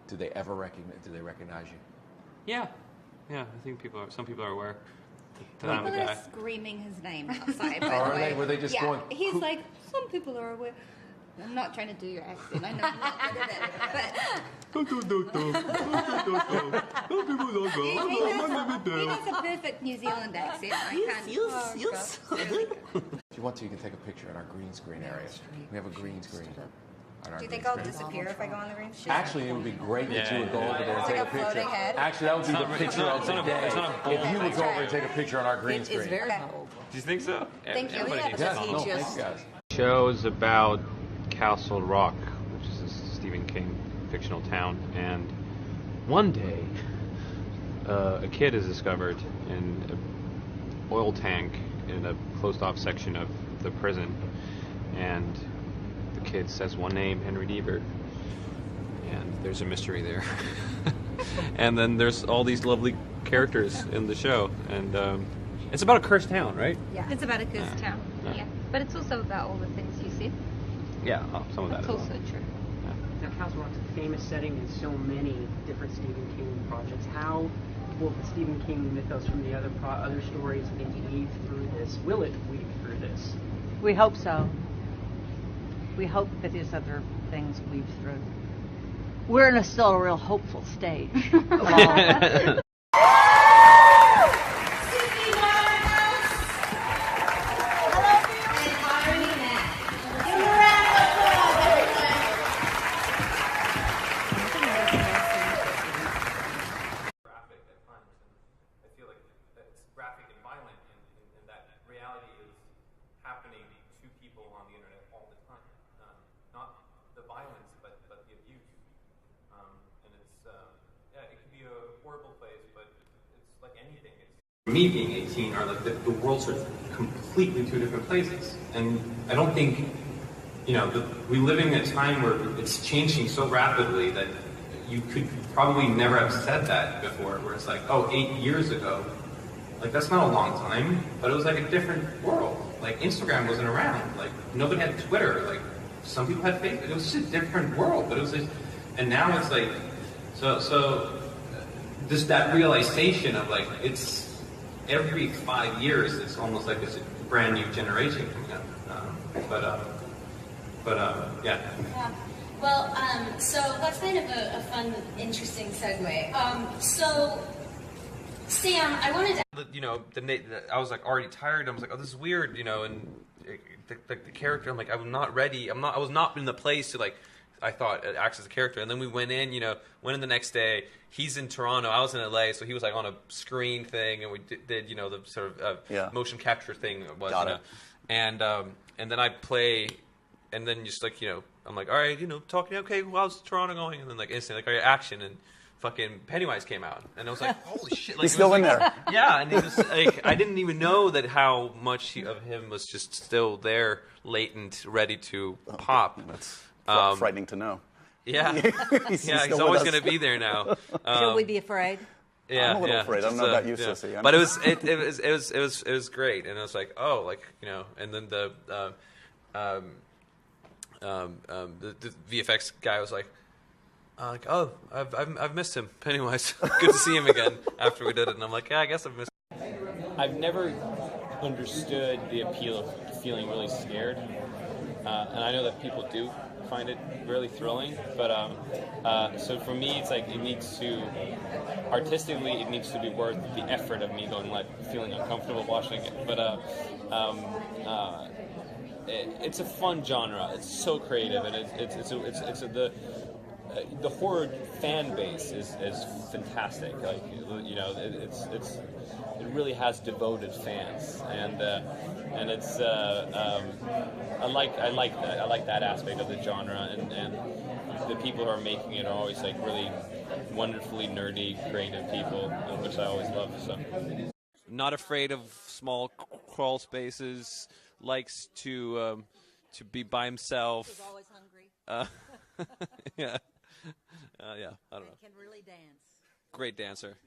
do they ever recognize you? Yeah, I think some people are aware. People are screaming his name outside. By Are the way. they? Were they just going? He's like, some people are aware. I'm not trying to do your accent. I know I'm not good at it, but he has a perfect New Zealand accent. If you want to, you can take a picture in our green screen area. We have a green screen. Do you think I'll disappear if I go on the green screen? Actually, it would be great if you would go over there and take a picture. Head. Actually, that would be the picture of the day. If you would go over and take a picture on our green screen. It's very bold. Do you think so? Thank you. Thanks, guys. The show is about Castle Rock, which is a Stephen King fictional town, and one day a kid is discovered in an oil tank in a closed-off section of the prison, and the kid says one name, Henry Deaver, and there's a mystery there. And then there's all these lovely characters in the show, and it's about a cursed town, right? Yeah, it's about a cursed town. Yeah, but it's also about all the things you said. Yeah, some of that. That's also true. Now, Castle Rock's a famous setting in so many different Stephen King projects. How will the Stephen King mythos from the other stories maybe weave through this? Will it weave through this? We hope so. We hope that these other things weave through. We're in still a real hopeful stage. Me being 18 are like the worlds are completely two different places, and I don't think, we're living in a time where it's changing so rapidly that you could probably never have said that before, where it's like, oh, 8 years ago, like that's not a long time, but it was like a different world. Like Instagram wasn't around, like nobody had Twitter, like some people had Facebook. It was just a different world, but it was like, and now it's like, so just that realization of like, it's every 5 years, it's almost like it's a brand new generation coming up. Yeah. Well, so that's kind of a fun, interesting segue. So, Sam, I wanted to... I was like already tired. I was like, oh, this is weird, and the character, I'm like, I'm not ready. I was not in the place to like, I thought acts as a character, and then we went in the next day. He's in Toronto, I was in LA, so he was like on a screen thing, and we did the sort of motion capture thing. It was, Got it. And then I play, and then just like I'm like, all right, talking, okay, well, how's Toronto going? And then like instantly, like, all right, action, and fucking Pennywise came out, and I was like, holy shit! Like, he's still in there. Yeah, and it was like I didn't even know that how much of him was just still there, latent, ready to pop. That's frightening to know. Yeah, he's always going to be there now. Should we be afraid? Yeah, I'm a little afraid. I don't know about you, Sissy. But it was great, and I was like, oh, like and then the VFX guy was like, oh, I've missed him, Pennywise. Good to see him again after we did it, and I'm like, yeah, I guess I've missed him. I've never understood the appeal of feeling really scared, and I know that people do find it really thrilling, but so for me it's like artistically it needs to be worth the effort of me going feeling uncomfortable watching it, but it's a fun genre. It's so creative, and the horror fan base is fantastic. Like it really has devoted fans, and it's I like that. I like that aspect of the genre, and the people who are making it are always like really wonderfully nerdy, creative people, which I always love. So, not afraid of small crawl spaces. Likes to be by himself. He's always hungry. Yeah. Yeah. I don't know. Can really dance. Great dancer.